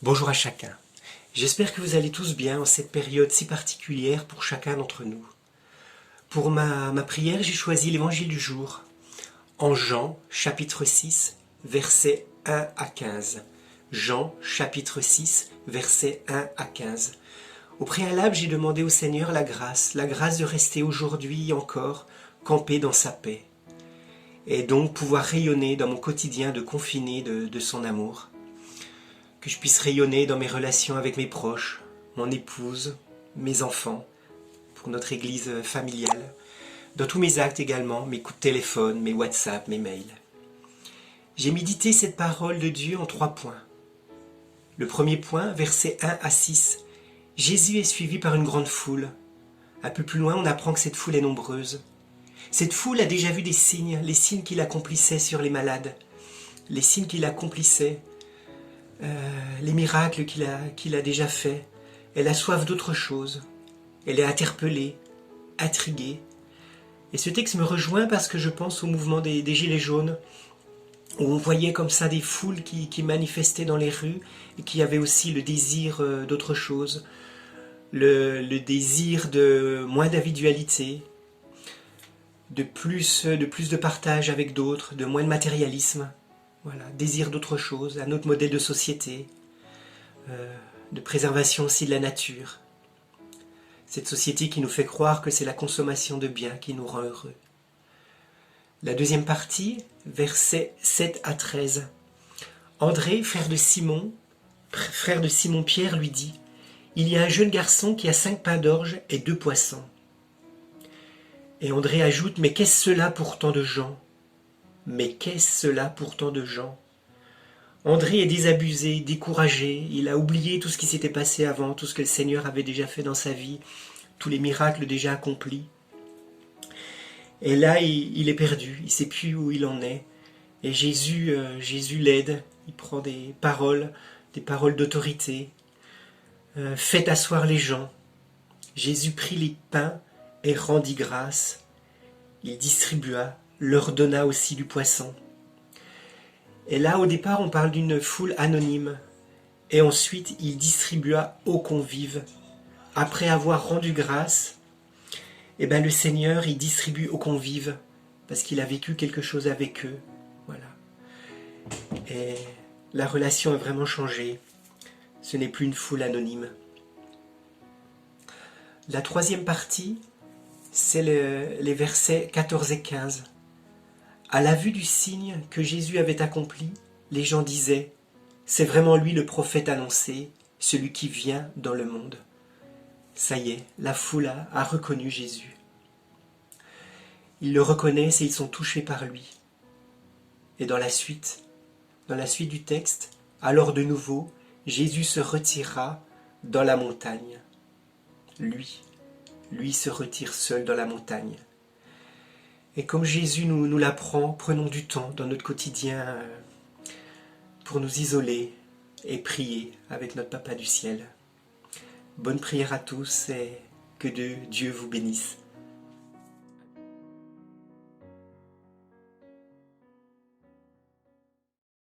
Bonjour à chacun. J'espère que vous allez tous bien en cette période si particulière pour chacun d'entre nous. Pour ma prière, j'ai choisi l'évangile du jour, en Jean, chapitre 6, versets 1 à 15. Jean, chapitre 6, versets 1 à 15. Au préalable, j'ai demandé au Seigneur la grâce de rester aujourd'hui encore campé dans sa paix, et donc pouvoir rayonner dans mon quotidien de confiné de son amour. Que je puisse rayonner dans mes relations avec mes proches, mon épouse, mes enfants, pour notre église familiale, dans tous mes actes également, mes coups de téléphone, mes WhatsApp, mes mails. J'ai médité cette parole de Dieu en 3 points. Le premier point, versets 1 à 6. Jésus est suivi par une grande foule. Un peu plus loin, on apprend que cette foule est nombreuse. Cette foule a déjà vu des signes, les signes qu'il accomplissait sur les malades, les signes qu'il accomplissait, les miracles qu'il a déjà faits. Elle a soif d'autre chose. Elle est interpellée, intriguée. Et ce texte me rejoint parce que je pense au mouvement des Gilets jaunes, où on voyait comme ça des foules qui manifestaient dans les rues et qui avaient aussi le désir d'autre chose, le désir de moins d'individualité, de plus de partage avec d'autres, de moins de matérialisme. Voilà, désir d'autre chose, un autre modèle de société, de préservation aussi de la nature. Cette société qui nous fait croire que c'est la consommation de biens qui nous rend heureux. La deuxième partie, versets 7 à 13. André, frère de Simon-Pierre, lui dit « Il y a un jeune garçon qui a 5 pains d'orge et 2 poissons. » Et André ajoute « Mais qu'est-ce cela pour tant de gens ? Mais qu'est-ce cela pour tant de gens ?» André est désabusé, découragé, il a oublié tout ce qui s'était passé avant, tout ce que le Seigneur avait déjà fait dans sa vie, tous les miracles déjà accomplis. Et là, il est perdu, il ne sait plus où il en est. Et Jésus l'aide, il prend des paroles d'autorité. Faites asseoir les gens. Jésus prit les pains et rendit grâce. Il distribua, leur donna aussi du poisson. Et là, au départ, on parle d'une foule anonyme. Et ensuite, il distribua aux convives. Après avoir rendu grâce, le Seigneur, il distribue aux convives, parce qu'il a vécu quelque chose avec eux. Voilà. Et la relation a vraiment changé. Ce n'est plus une foule anonyme. La troisième partie, c'est les versets 14 et 15. À la vue du signe que Jésus avait accompli, les gens disaient « C'est vraiment lui le prophète annoncé, celui qui vient dans le monde. » Ça y est, la foule a reconnu Jésus. Ils le reconnaissent et ils sont touchés par lui. Et dans la suite du texte, alors de nouveau, Jésus se retirera dans la montagne. Lui se retire seul dans la montagne. Et comme Jésus nous l'apprend, prenons du temps dans notre quotidien pour nous isoler et prier avec notre Papa du ciel. Bonne prière à tous et que Dieu vous bénisse.